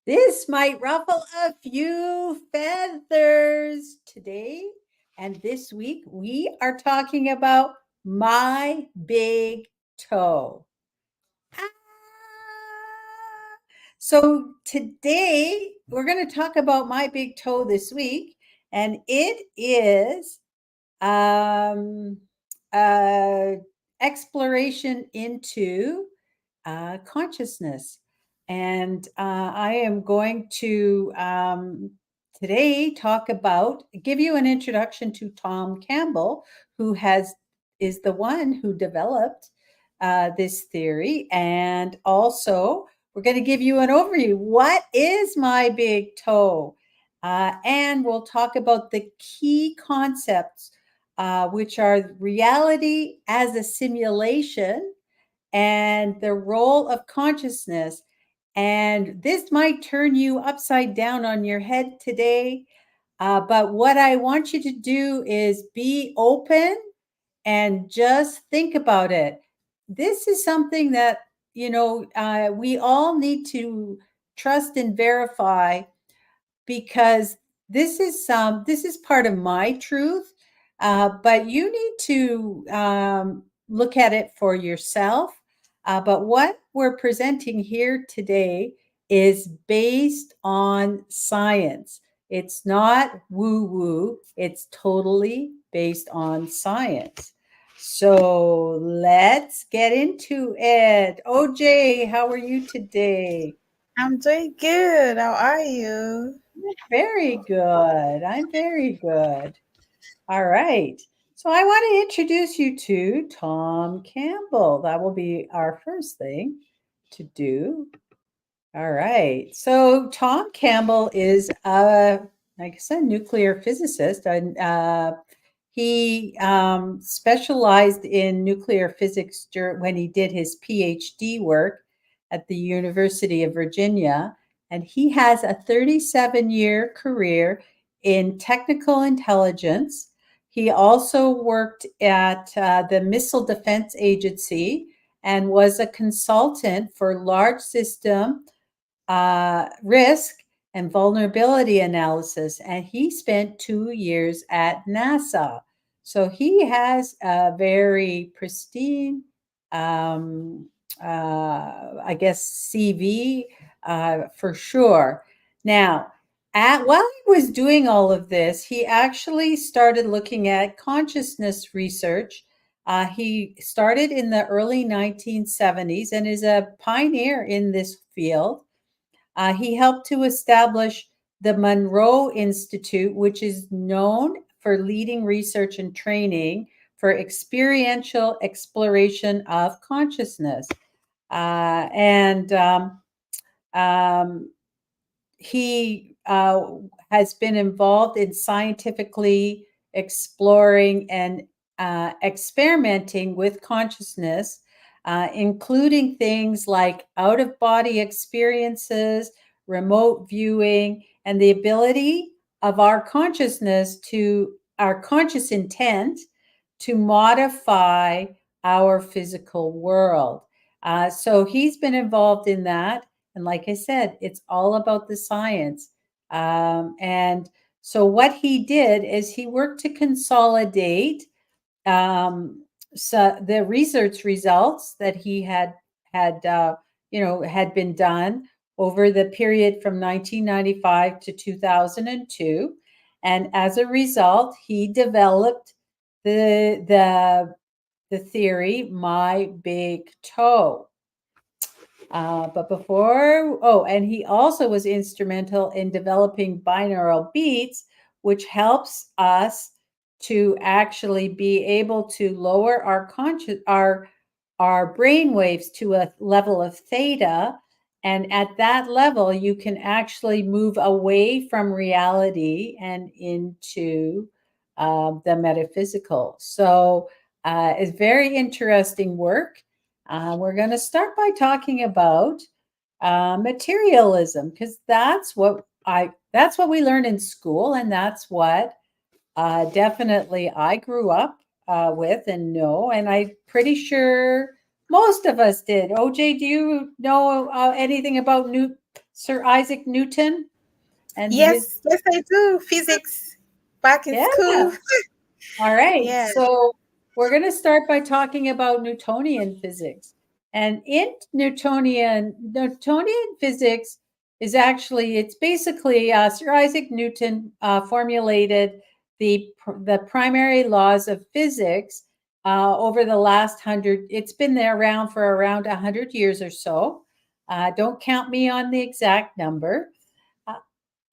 This might ruffle a few feathers today. And this week, we are talking about my big toe. Ah! So, today, we're going to talk about my big toe this week, and it is um, uh, exploration into consciousness. And I am going to today give you an introduction to Tom Campbell, who is the one who developed this theory. And also, we're going to give you an overview. What is my big toe? And we'll talk about the key concepts, which are reality as a simulation and the role of consciousness. And this might turn you upside down on your head today. But what I want you to do is be open and just think about it. This is something that, we all need to trust and verify, because this is part of my truth, but you need to look at it for yourself. But what we're presenting here today is based on science. It's not woo woo. It's totally based on science. So let's get into it. OJ, how are you today? I'm doing good. How are you? Very good. I'm very good. All right. So I want to introduce you to Tom Campbell. That will be our first thing to do. All right. So Tom Campbell is like I said, nuclear physicist, and he specialized in nuclear physics when he did his PhD work at the University of Virginia. And he has a 37-year career in technical intelligence. He also worked at the Missile Defense Agency and was a consultant for large system risk and vulnerability analysis. And he spent 2 years at NASA. So he has a very pristine, I guess, CV for sure. Now, while he was doing all of this, he actually started looking at consciousness research. He started in the early 1970s and is a pioneer in this field. He helped to establish the Monroe Institute, which is known for leading research and training for experiential exploration of consciousness. And He has been involved in scientifically exploring and experimenting with consciousness, including things like out of body experiences, remote viewing, and the ability of our conscious intent to modify our physical world. So he's been involved in that. And like I said, it's all about the science. And so what he did is he worked to consolidate the research results that he had been done over the period from 1995 to 2002. And as a result, he developed the theory, my big toe. And he also was instrumental in developing binaural beats, which helps us to actually be able to lower our brain waves to a level of theta. And at that level, you can actually move away from reality and into the metaphysical. So it's very interesting work. We're going to start by talking about materialism, because that's what we learn in school, and that's what definitely I grew up with and know, and I'm pretty sure most of us did. OJ, do you know anything about Sir Isaac Newton and his. Yes, yes, I do. Physics back in Yeah. school. All right. Yeah. So we're going to start by talking about Newtonian physics. And in Newtonian physics is actually, it's basically Sir Isaac Newton formulated the primary laws of physics over the last 100. It's been there around for around 100 years or so. Don't count me on the exact number.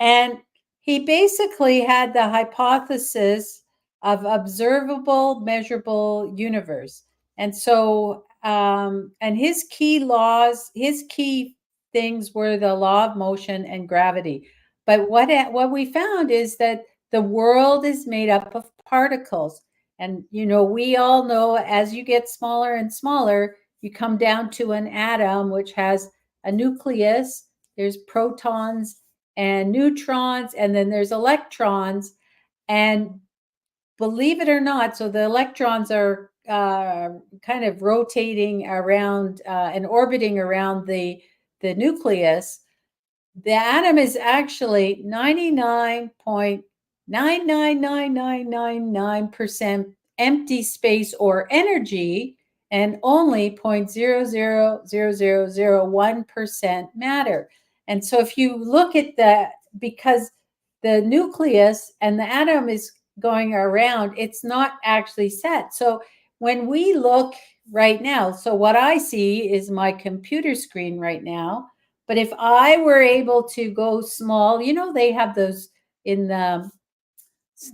And he basically had the hypothesis of observable, measurable universe. And so, and his key laws, his key things were the law of motion and gravity. But what we found is that the world is made up of particles. And, we all know as you get smaller and smaller, you come down to an atom, which has a nucleus, there's protons and neutrons, and then there's electrons. And believe it or not, so the electrons are kind of rotating around and orbiting around the nucleus. The atom is actually 99.99999% empty space or energy, and only 0.00001% matter. And so if you look at that, because the nucleus and the atom is going around, it's not actually set. So when we look right now, so what I see is my computer screen right now. But if I were able to go small, they have those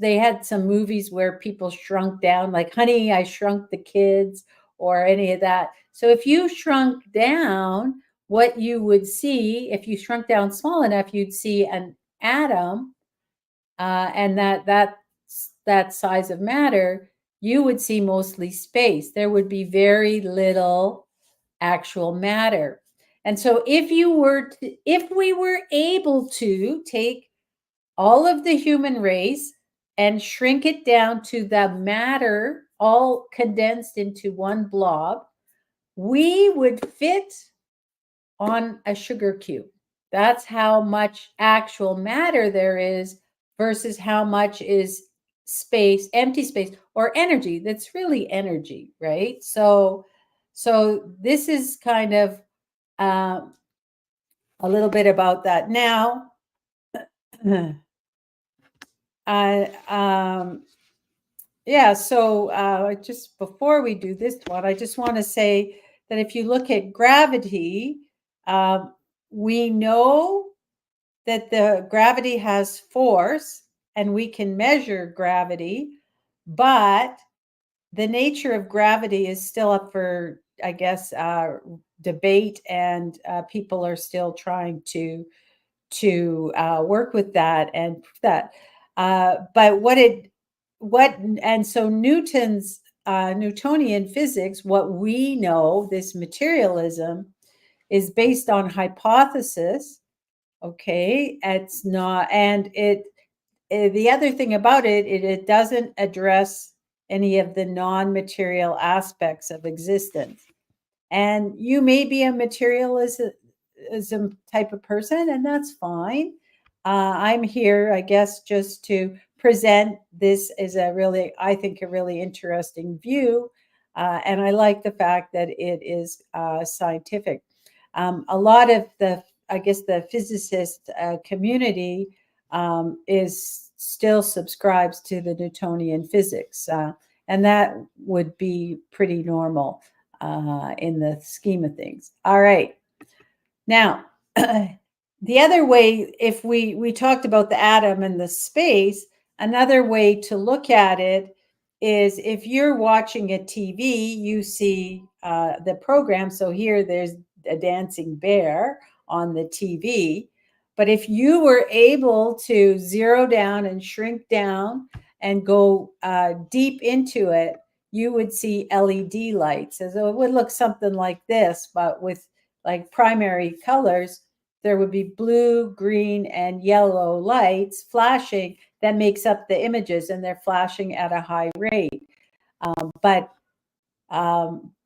they had some movies where people shrunk down, like Honey, I Shrunk the Kids, or any of that. So if you shrunk down, what you would see, if you shrunk down small enough, you'd see an atom, and that size of matter, you would see mostly space. There would be very little actual matter. And so if we were able to take all of the human race and shrink it down to the matter all condensed into one blob, we would fit on a sugar cube. That's how much actual matter there is versus how much is space, empty space, or energy. That's really energy, right? So this is kind of a little bit about that. Now, yeah, so just before we do this one, I just want to say that if you look at gravity, we know that the gravity has force and we can measure gravity, but the nature of gravity is still up for, I guess, debate, and people are still trying to work with that and prove that. But so Newton's Newtonian physics, what we know, this materialism, is based on hypothesis. Okay, it's not, and the other thing about it doesn't address any of the non-material aspects of existence. And you may be a materialism type of person, and that's fine. I'm here, I guess, just to present this as I think, a really interesting view. And I like the fact that it is scientific. A lot of the physicist community is still subscribes to the Newtonian physics, and that would be pretty normal in the scheme of things. All right. Now, the other way, if we talked about the atom and the space, another way to look at it is if you're watching a TV, you see the program. So here there's a dancing bear on the TV. But if you were able to zero down and shrink down and go deep into it, you would see LED lights. So it would look something like this, but with like primary colors. There would be blue, green, and yellow lights flashing that makes up the images, and they're flashing at a high rate. But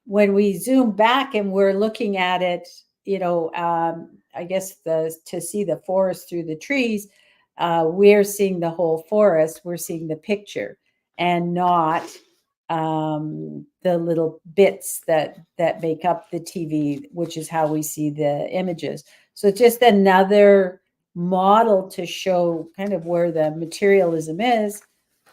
when we zoom back and we're looking at it I guess to see the forest through the trees, we're seeing the whole forest. We're seeing the picture, and not the little bits that make up the TV, which is how we see the images. So it's just another model to show kind of where the materialism is,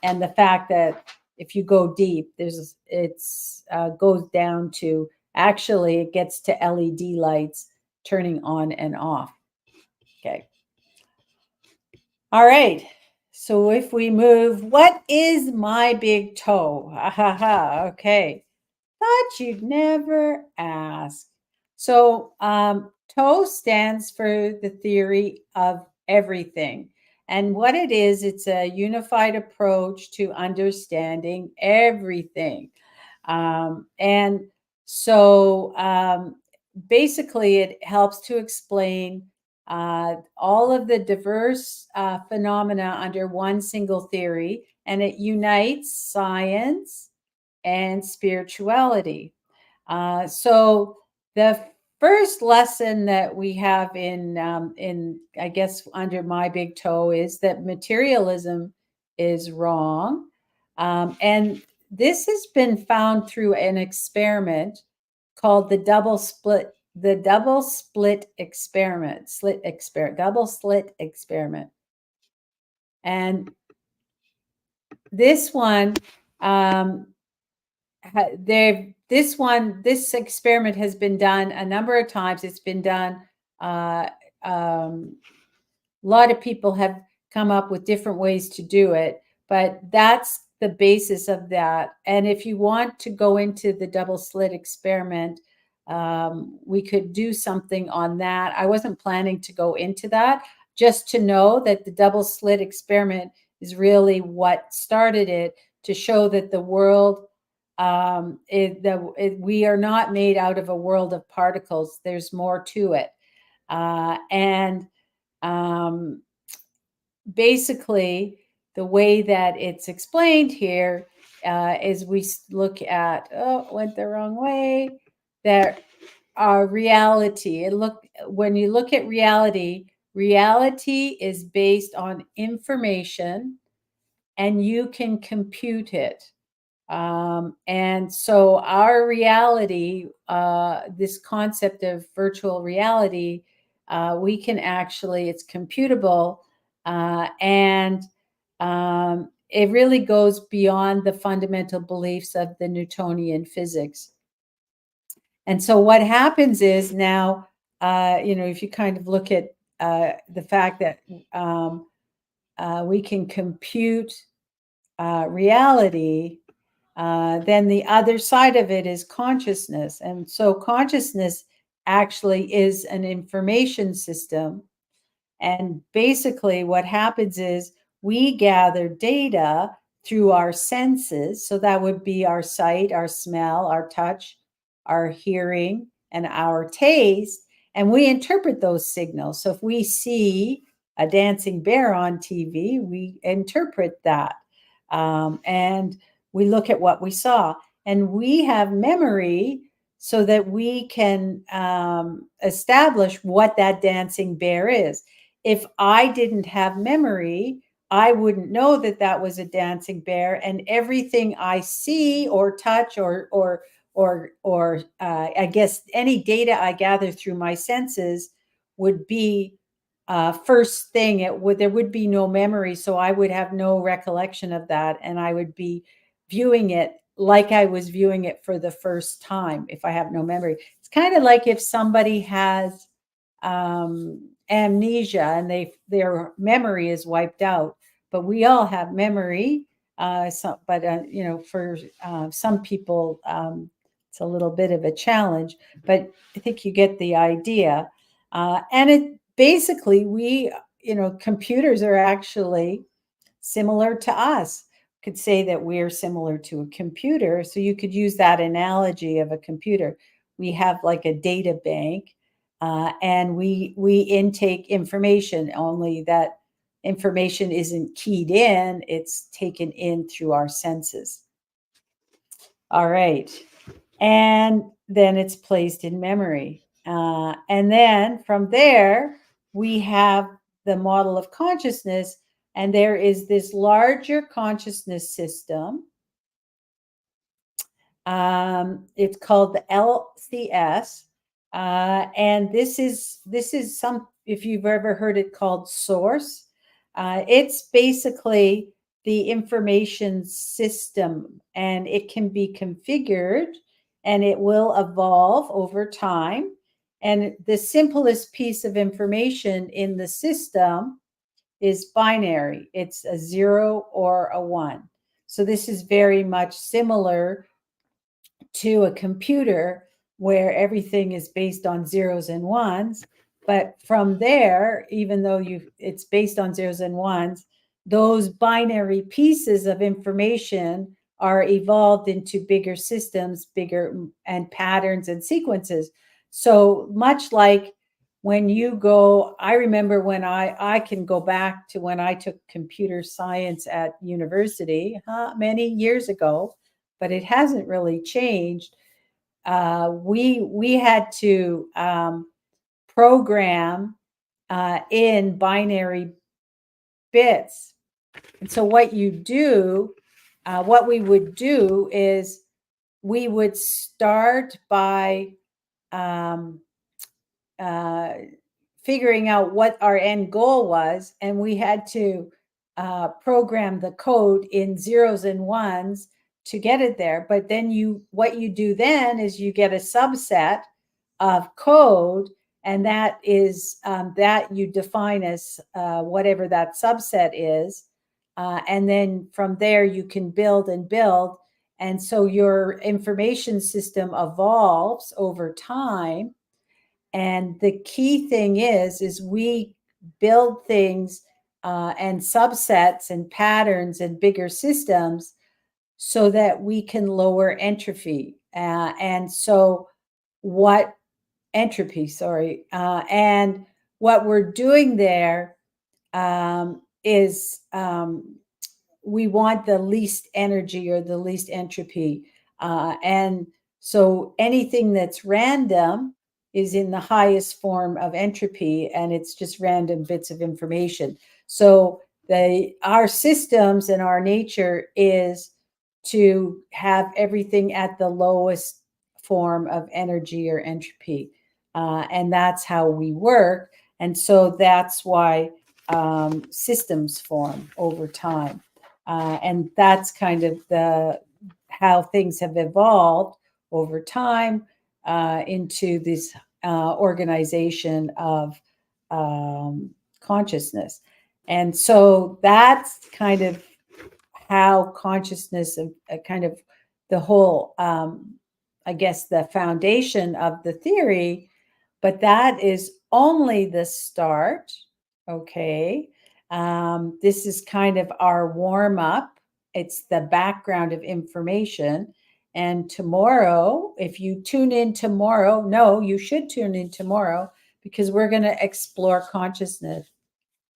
and the fact that if you go deep, it's goes down to, actually it gets to LED lights turning on and off. Okay. All right. So if we move, what is my big toe? Ha ha ha. Okay. Thought you'd never ask. So toe stands for the theory of everything. And what it is, it's a unified approach to understanding everything. And so basically, it helps to explain all of the diverse phenomena under one single theory, and it unites science and spirituality. So the first lesson that we have in I guess under my big toe is that materialism is wrong, and this has been found through an experiment called the double slit experiment. And this one, this experiment has been done a number of times. It's been done. A lot of people have come up with different ways to do it, but that's the basis of that. And if you want to go into the double slit experiment, we could do something on that. I wasn't planning to go into that, just to know that the double slit experiment is really what started it, to show that the world, we are not made out of a world of particles. There's more to it. And basically, the way that it's explained here is we look at, went the wrong way, that our reality, when you look at reality, reality is based on information, and you can compute it. And so our reality, this concept of virtual reality, we can actually, it's computable, and it really goes beyond the fundamental beliefs of the Newtonian physics. And so what happens is now, if you kind of look at the fact that we can compute reality, then the other side of it is consciousness. And so consciousness actually is an information system. And basically, what happens is we gather data through our senses. So that would be our sight, our smell, our touch, our hearing, and our taste. And we interpret those signals. So if we see a dancing bear on TV, we interpret that. And we look at what we saw. And we have memory so that we can establish what that dancing bear is. If I didn't have memory, I wouldn't know that that was a dancing bear, and everything I see or touch or I guess any data I gather through my senses would be first thing. There would be no memory, so I would have no recollection of that, and I would be viewing it like I was viewing it for the first time if I have no memory. It's kind of like if somebody has amnesia and their memory is wiped out, but we all have memory. For some people, it's a little bit of a challenge, but I think you get the idea. And it basically, computers are actually similar to us. Could say that we're similar to a computer. So you could use that analogy of a computer. We have like a data bank, and we intake information, only that information isn't keyed in, it's taken in through our senses. All right. And then it's placed in memory. And then from there, we have the model of consciousness, and there is this larger consciousness system. It's called the LCS, and this is some, if you've ever heard it called source. It's basically the information system, and it can be configured, and it will evolve over time. And the simplest piece of information in the system is binary. It's a 0 or a 1. So this is very much similar to a computer where everything is based on zeros and ones. But from there, even though it's based on zeros and ones, those binary pieces of information are evolved into bigger systems, bigger and patterns and sequences. So much like when you go, I remember when I can go back to when I took computer science at university many years ago, but it hasn't really changed. We had to program in binary bits, and so what we would do is we would start by um, uh, figuring out what our end goal was, and we had to program the code in zeros and ones to get it there. But then what you do then is you get a subset of code, and that is that you define as whatever that subset is, and then from there you can build and build. And so your information system evolves over time. And the key thing is we build things and subsets and patterns and bigger systems so that we can lower entropy. And so what entropy, sorry. And what we're doing there is we want the least energy or the least entropy. And so anything that's random is in the highest form of entropy, and it's just random bits of information. So our systems and our nature is to have everything at the lowest form of energy or entropy. And that's how we work. And so that's why systems form over time. And that's kind of how things have evolved over time into this organization of consciousness. And so that's kind of how consciousness, kind of the whole, I guess, the foundation of the theory, but that is only the start. Okay. This is kind of our warm up. It's the background of information. And tomorrow, if you tune in tomorrow, no, you should tune in tomorrow, because we're going to explore consciousness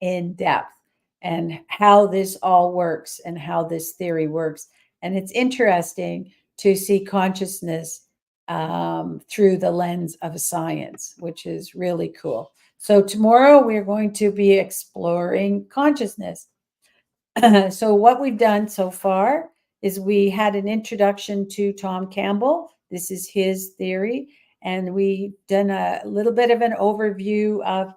in depth and how this all works and how this theory works. And it's interesting to see consciousness through the lens of science, which is really cool. So tomorrow we're going to be exploring consciousness. So what we've done so far is we had an introduction to Tom Campbell. This is his theory. And we've done a little bit of an overview of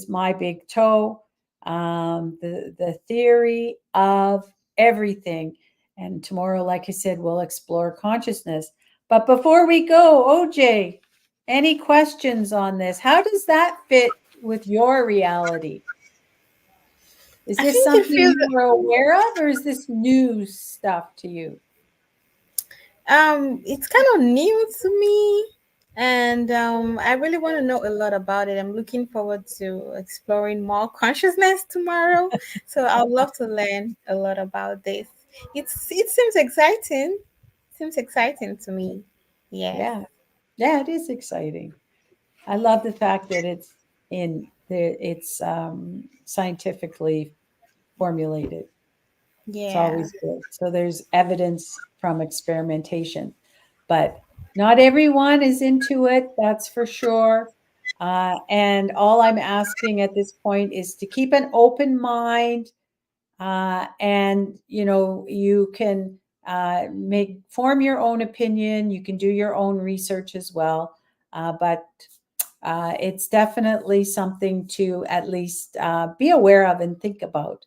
my big toe, the theory of everything. And tomorrow, like I said, we'll explore consciousness. But before we go, OJ, any questions on this? How does that fit with your reality? Is I this think it something feels you were aware of, or is this new stuff to you? it's kind of new to me, and I really want to know a lot about it. I'm looking forward to exploring more consciousness tomorrow. So I'd love to learn a lot about this. It seems exciting. Seems exciting to me. Yes. Yeah. Yeah, it is exciting. I love the fact that it's scientifically formulated. It's Yeah. always good. So there's evidence from experimentation. But Not everyone is into it, that's for sure. And all I'm asking at this point is to keep an open mind, and you can form your own opinion. You can do your own research as well, but it's definitely something to at least be aware of and think about,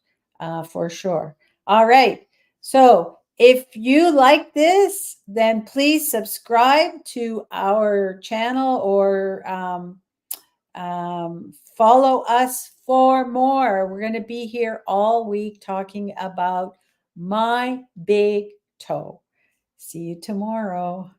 for sure. All right. So if you like this, then please subscribe to our channel, or follow us for more. We're going to be here all week talking about my big toe. See you tomorrow.